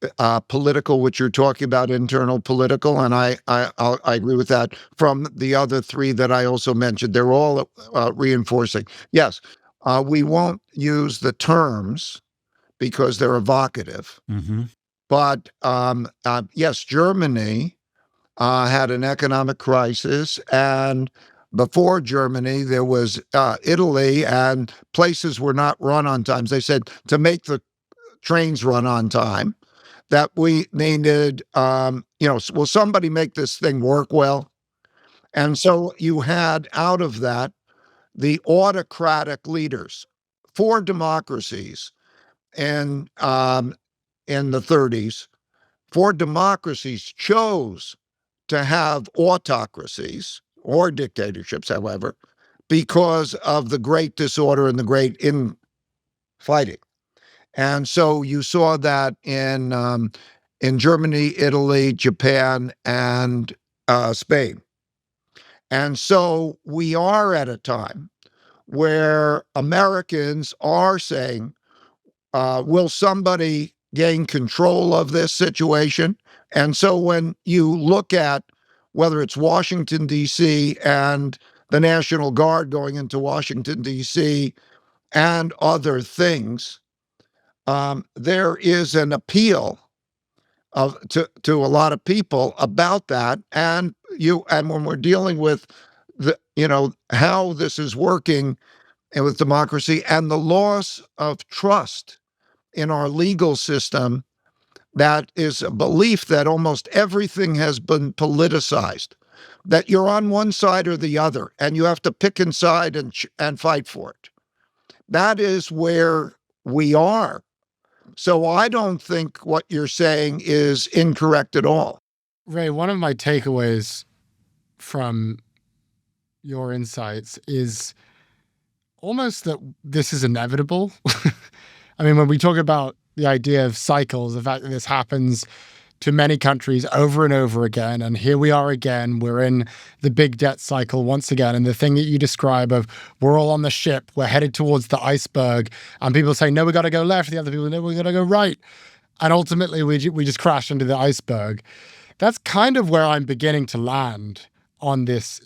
political, which you're talking about, internal political, and I agree with that. From the other three that I also mentioned, they're all reinforcing. Yes, we won't use the terms because they're evocative, Mm-hmm. but yes, Germany had an economic crisis, and before Germany, there was Italy, and places were not run on time. They said to make the trains run on time, that we needed, will somebody make this thing work well? And so you had out of that the autocratic leaders. Four democracies and in the 30s, four democracies chose to have autocracies or dictatorships, however, because of the great disorder and the great infighting. And so you saw that in Germany, Italy, Japan, and Spain. And so we are at a time where Americans are saying, will somebody gain control of this situation? And so when you look at whether it's Washington, D.C., and the National Guard going into Washington, D.C., and other things, there is an appeal to a lot of people about that, and when we're dealing with how this is working and with democracy and the loss of trust in our legal system, that is a belief that almost everything has been politicized, that you're on one side or the other, and you have to pick a side and fight for it. That is where we are. So I don't think what you're saying is incorrect at all. Ray, one of my takeaways from your insights is almost that this is inevitable. I mean, when we talk about the idea of cycles, the fact that this happens to many countries over and over again, and here we are again, we're in the big debt cycle once again, and the thing that you describe of we're all on the ship, we're headed towards the iceberg, and people say, no, we got to go left, the other people, no, we got to go right, and ultimately we just crash into the iceberg. That's kind of where I'm beginning to land on this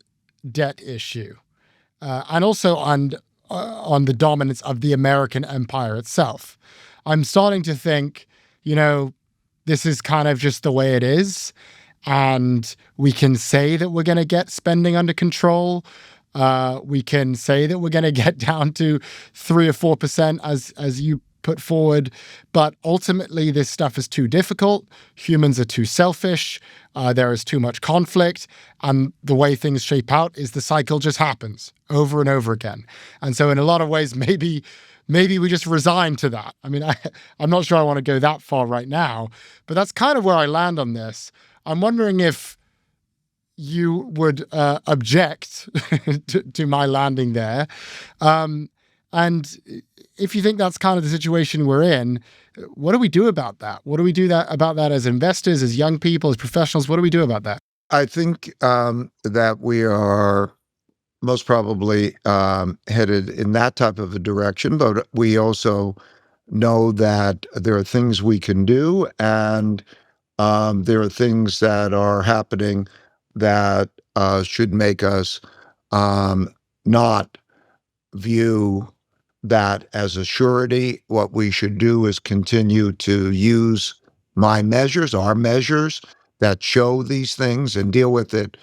debt issue, and also on the dominance of the American empire itself. I'm starting to think, this is kind of just the way it is. And we can say that we're going to get spending under control. We can say that we're going to get down to 3 or 4% as you put forward. But ultimately, this stuff is too difficult. Humans are too selfish. There is too much conflict. And the way things shape out is the cycle just happens over and over again. And so in a lot of ways, maybe we just resign to that. I mean, I'm not sure I want to go that far right now, but that's kind of where I land on this. I'm wondering if you would object to my landing there. And if you think that's kind of the situation we're in, what do we do about that? What do we do about that as investors, as young people, as professionals? What do we do about that? I think that we are most probably headed in that type of a direction, but we also know that there are things we can do, and there are things that are happening that should make us not view that as a surety. What we should do is continue to use my measures, our measures that show these things and deal with it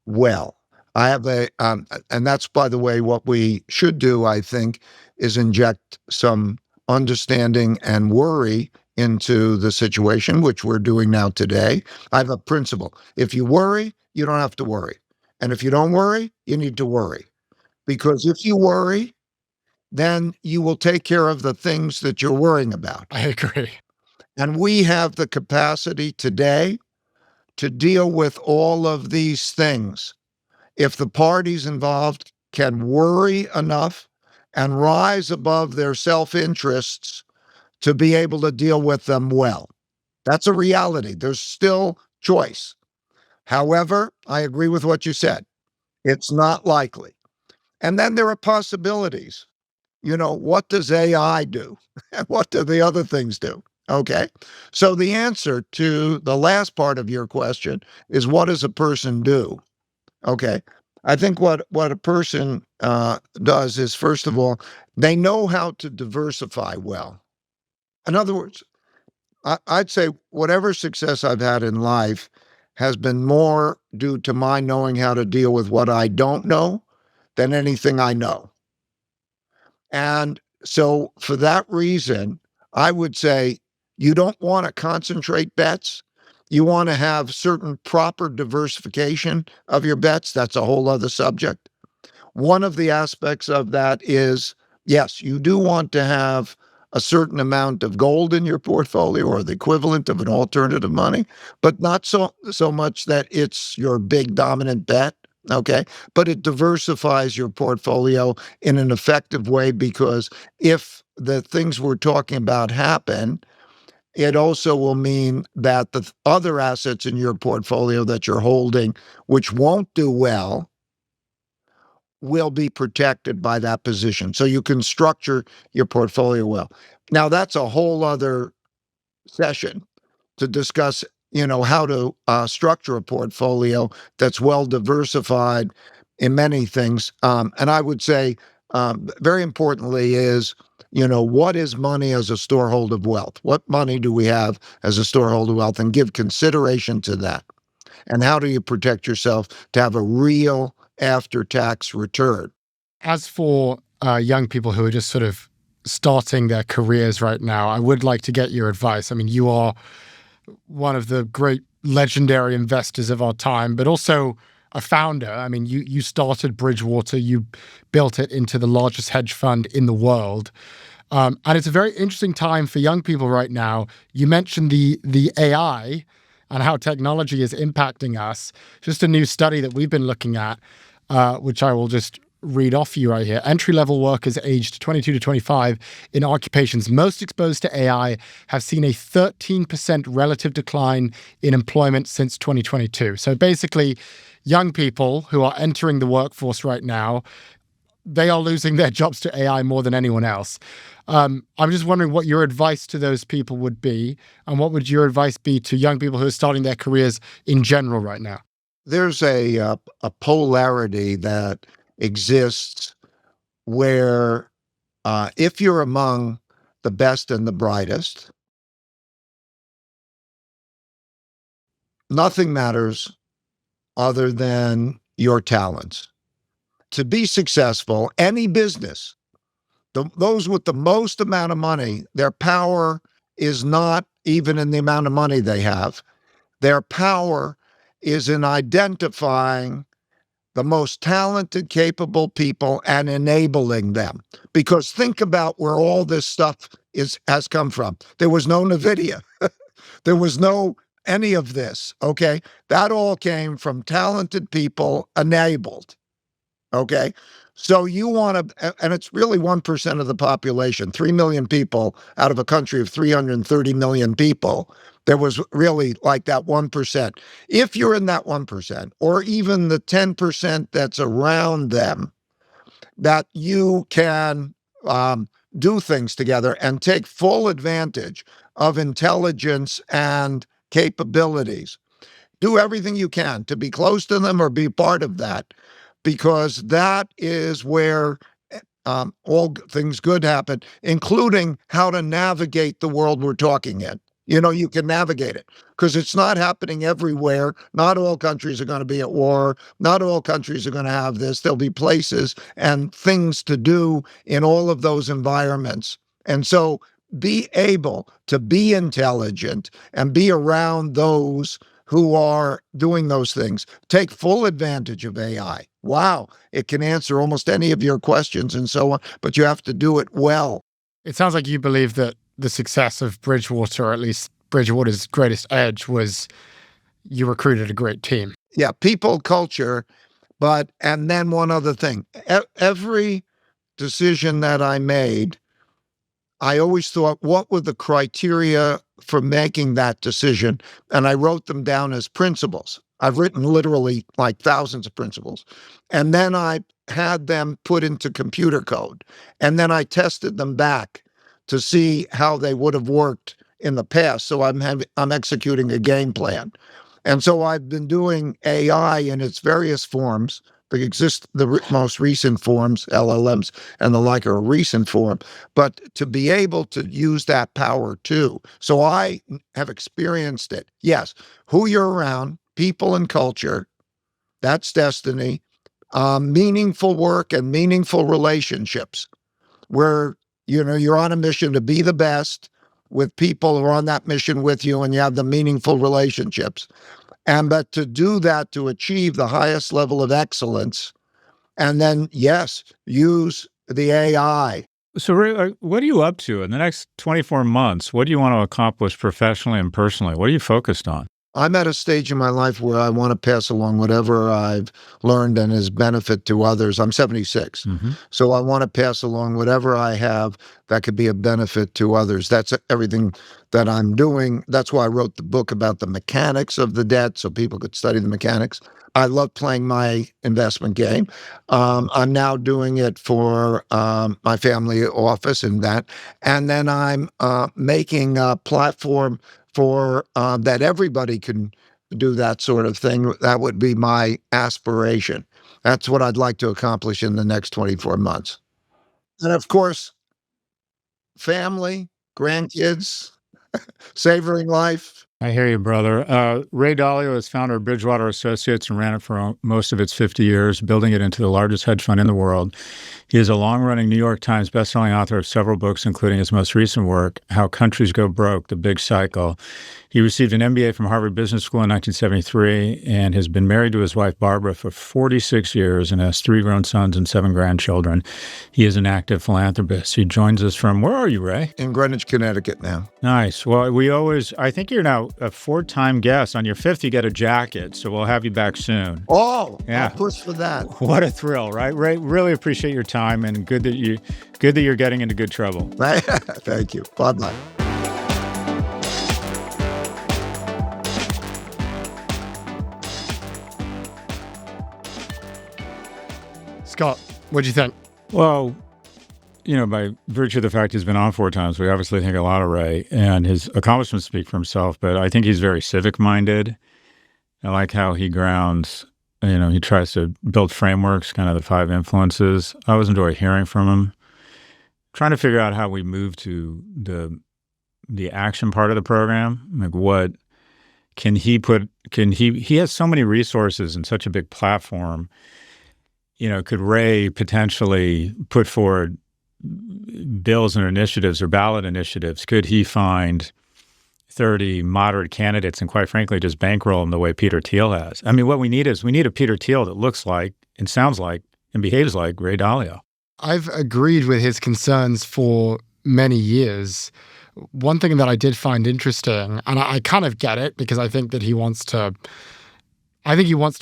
well. I have and that's, by the way, what we should do, I think, is inject some understanding and worry into the situation, which we're doing now today. I have a principle. If you worry, you don't have to worry. And if you don't worry, you need to worry. Because if you worry, then you will take care of the things that you're worrying about. I agree. And we have the capacity today to deal with all of these things if the parties involved can worry enough and rise above their self-interests to be able to deal with them well. That's a reality. There's still choice. However, I agree with what you said. It's not likely. And then there are possibilities. What does AI do? And what do the other things do? Okay. So the answer to the last part of your question is, what does a person do? Okay. I think what a person does is, first of all, they know how to diversify well. In other words, I'd say whatever success I've had in life has been more due to my knowing how to deal with what I don't know than anything I know. And so for that reason, I would say you don't want to concentrate bets. You want to have certain proper diversification of your bets. That's a whole other subject. One of the aspects of that is, yes, you do want to have a certain amount of gold in your portfolio, or the equivalent of an alternative money, but not so much that it's your big dominant bet. Okay. But it diversifies your portfolio in an effective way, because if the things we're talking about happen, it also will mean that the other assets in your portfolio that you're holding, which won't do well, will be protected by that position. So you can structure your portfolio well. Now, that's a whole other session to discuss, how to structure a portfolio that's well diversified in many things. And I would say, very importantly, is, what is money as a storehold of wealth? What money do we have as a storehold of wealth? And give consideration to that. And how do you protect yourself to have a real after-tax return? As for young people who are just sort of starting their careers right now, I would like to get your advice. I mean, you are one of the great legendary investors of our time, but also a founder. I mean, you started Bridgewater, you built it into the largest hedge fund in the world. And it's a very interesting time for young people right now. You mentioned the AI and how technology is impacting us. Just a new study that we've been looking at, which I will just read off for you right here. Entry-level workers aged 22 to 25 in occupations most exposed to AI have seen a 13% relative decline in employment since 2022. So basically, young people who are entering the workforce right now, they are losing their jobs to AI more than anyone else. I'm just wondering what your advice to those people would be, and what would your advice be to young people who are starting their careers in general right now? There's a polarity that exists where, if you're among the best and the brightest, nothing matters other than your talents. To be successful, any business, those with the most amount of money, their power is not even in the amount of money they have. Their power is in identifying the most talented, capable people and enabling them. Because think about where all this stuff has come from. There was no NVIDIA. There was no any of this, okay? That all came from talented people enabled, okay? So you want to, and it's really 1% of the population, 3 million people out of a country of 330 million people. There was really like that 1%. If you're in that 1%, or even the 10% that's around them, that you can do things together and take full advantage of intelligence and capabilities. Do everything you can to be close to them or be part of that, because that is where all things good happen, including how to navigate the world we're talking in. You can navigate it because it's not happening everywhere. Not all countries are going to be at war. Not all countries are going to have this. There'll be places and things to do in all of those environments. And so be able to be intelligent and be around those who are doing those things. Take full advantage of AI. Wow, it can answer almost any of your questions and so on, but you have to do it well. It sounds like you believe that the success of Bridgewater, or at least Bridgewater's greatest edge, was you recruited a great team. Yeah, people, culture, and then one other thing. Every decision that I made, I always thought, what were the criteria for making that decision? And I wrote them down as principles. I've written literally like thousands of principles. And then I had them put into computer code. And then I tested them back to see how they would have worked in the past. So I'm executing a game plan. And so I've been doing AI in its various forms. The most recent forms, LLMs and the like, are a recent form, but to be able to use that power too. So I have experienced it. Yes, who you're around, people and culture, that's destiny. Meaningful work and meaningful relationships where, you're on a mission to be the best with people who are on that mission with you, and you have the meaningful relationships. But to do that, to achieve the highest level of excellence, and then, yes, use the AI. So, Ray, what are you up to in the next 24 months? What do you want to accomplish professionally and personally? What are you focused on? I'm at a stage in my life where I want to pass along whatever I've learned and is benefit to others. I'm 76. So I want to pass along whatever I have that could be a benefit to others. That's everything that I'm doing. That's why I wrote the book about the mechanics of the debt so people could study the mechanics. I love playing my investment game. I'm now doing it for my family office and that. And then I'm making a platform for that everybody can do that sort of thing. That would be my aspiration. That's what I'd like to accomplish in the next 24 months. And of course, family, grandkids, savoring life. I hear you, brother. Ray Dalio is founder of Bridgewater Associates and ran it for most of its 50 years, building it into the largest hedge fund in the world. He is a long-running New York Times bestselling author of several books, including his most recent work, How Countries Go Broke, The Big Cycle. He received an MBA from Harvard Business School in 1973 and has been married to his wife, Barbara, for 46 years and has 3 grown sons and 7 grandchildren. He is an active philanthropist. He joins us from, where are you, Ray? In Greenwich, Connecticut now. Nice. Well, I think you're now a 4-time guest. On your 5th, you get a jacket, so we'll have you back soon. Oh, yeah. I'll push for that. What a thrill, right? Ray, really appreciate your time, and good that you're getting into good trouble. Thank you. Bye-bye. Scott, what'd you think? Well, by virtue of the fact he's been on 4 times, we obviously think a lot of Ray, and his accomplishments speak for himself, but I think he's very civic-minded. I like how he grounds, he tries to build frameworks, kind of the 5 influences. I always enjoy hearing from him. Trying to figure out how we move to the action part of the program. Like what can he has so many resources and such a big platform. Could Ray potentially put forward bills and initiatives or ballot initiatives? Could he find 30 moderate candidates and, quite frankly, just bankroll them the way Peter Thiel has? I mean, what we need a Peter Thiel that looks like and sounds like and behaves like Ray Dalio. I've agreed with his concerns for many years. One thing that I did find interesting, and I kind of get it because I think that he wants to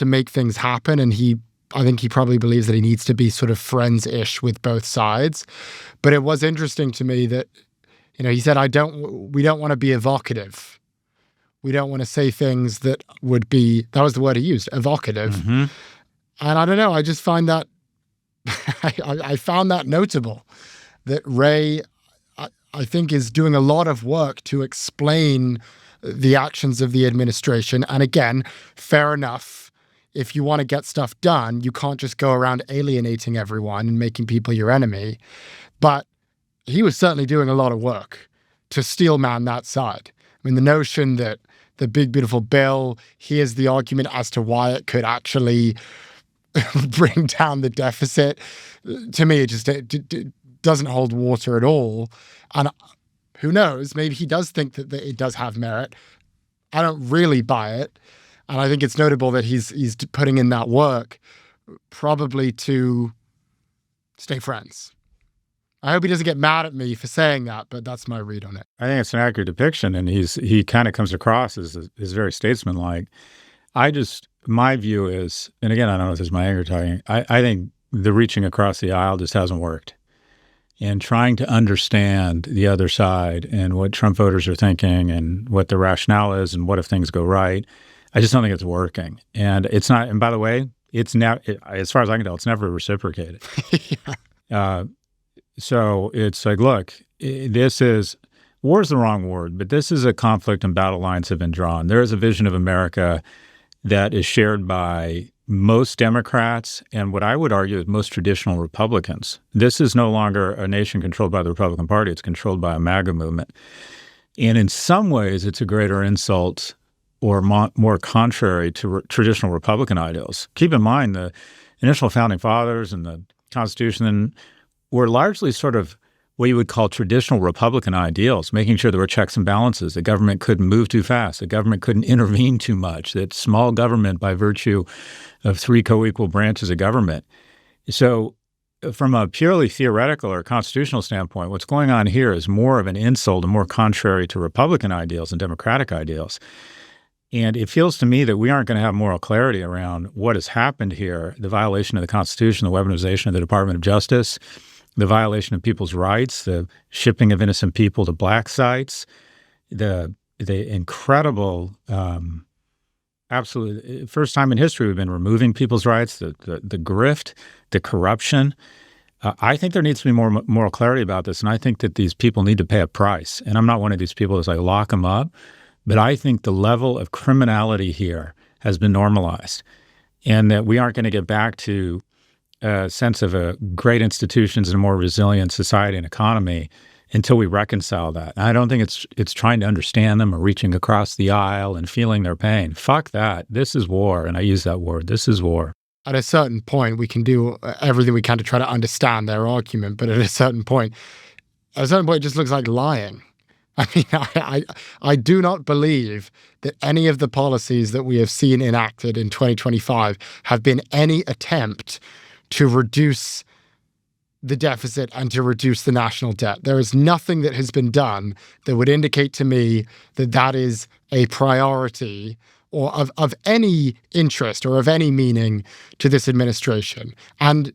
make things happen, and I think he probably believes that he needs to be sort of friends-ish with both sides. But it was interesting to me that, he said, we don't want to be evocative. We don't want to say things that would be, that was the word he used, evocative. Mm-hmm. And I don't know, I just find that, I found that notable, that Ray, I think, is doing a lot of work to explain the actions of the administration. And again, fair enough. If you want to get stuff done, you can't just go around alienating everyone and making people your enemy. But he was certainly doing a lot of work to steelman that side. I mean, the notion that the big, beautiful bill, here's the argument as to why it could actually bring down the deficit. To me, it doesn't hold water at all. And who knows, maybe he does think that it does have merit. I don't really buy it. And I think it's notable that he's putting in that work probably to stay friends. I hope he doesn't get mad at me for saying that, but that's my read on it. I think it's an accurate depiction, and he kind of comes across as very statesmanlike. My view is, and again, I don't know if this is my anger talking, I think the reaching across the aisle just hasn't worked. And trying to understand the other side and what Trump voters are thinking and what the rationale is and what if things go right, I just don't think it's working. And it's not, and by the way, it's now, as far as I can tell, it's never reciprocated. Yeah. So it's like, look, war is the wrong word, but this is a conflict and battle lines have been drawn. There is a vision of America that is shared by most Democrats and what I would argue is most traditional Republicans. This is no longer a nation controlled by the Republican Party. It's controlled by a MAGA movement. And in some ways, it's a greater insult or more contrary to traditional Republican ideals. Keep in mind, the initial founding fathers and the Constitution were largely sort of what you would call traditional Republican ideals, making sure there were checks and balances, the government couldn't move too fast, the government couldn't intervene too much, that small government by virtue of three co-equal branches of government. So from a purely theoretical or constitutional standpoint, what's going on here is more of an insult and more contrary to Republican ideals and Democratic ideals. And it feels to me that we aren't going to have moral clarity around what has happened here, the violation of the Constitution, the weaponization of the Department of Justice, the violation of people's rights, the shipping of innocent people to black sites, the incredible, absolute first time in history we've been removing people's rights, the grift, the corruption. I think there needs to be more moral clarity about this, and I think that these people need to pay a price. And I'm not one of these people that's like lock them up, but I think the level of criminality here has been normalized, and that we aren't going to get back to a sense of a great institutions and a more resilient society and economy until we reconcile that. And I don't think it's trying to understand them or reaching across the aisle and feeling their pain. Fuck that. This is war, and I use that word. This is war. At a certain point, we can do everything we can to try to understand their argument, but at a certain point, it just looks like lying. I mean, I do not believe that any of the policies that we have seen enacted in 2025 have been any attempt to reduce the deficit and to reduce the national debt. There is nothing that has been done that would indicate to me that that is a priority or of any interest or of any meaning to this administration. And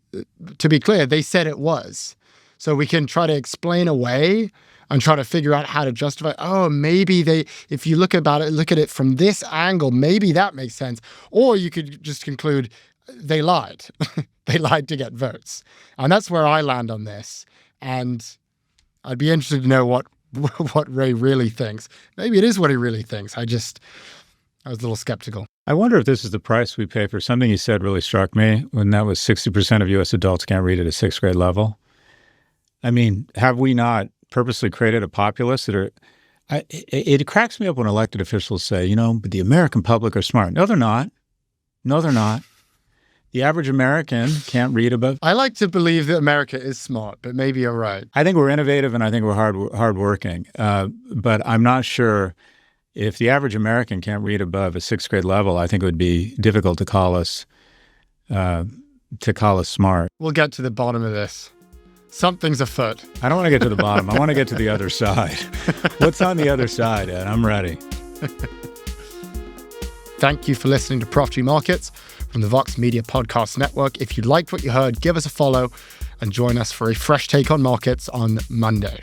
to be clear, they said it was. So we can try to explain away and try to figure out how to justify, maybe if you look at it from this angle, maybe that makes sense. Or you could just conclude they lied. They lied to get votes. And that's where I land on this. And I'd be interested to know what Ray really thinks. Maybe it is what he really thinks. I was a little skeptical. I wonder if this is the price we pay for something he said really struck me, when that was 60% of U.S. adults can't read at a sixth grade level. I mean, have we not purposely created a populace that are... It cracks me up when elected officials say, but the American public are smart. No, they're not. No, they're not. The average American can't read above... I like to believe that America is smart, but maybe you're right. I think we're innovative, and I think we're hardworking. But I'm not sure if the average American can't read above a sixth grade level. I think it would be difficult to call us smart. We'll get to the bottom of this. Something's afoot. I don't want to get to the bottom. I want to get to the other side. What's on the other side, Ed? I'm ready. Thank you for listening to Prof G Markets from the Vox Media Podcast Network. If you liked what you heard, give us a follow and join us for a fresh take on markets on Monday.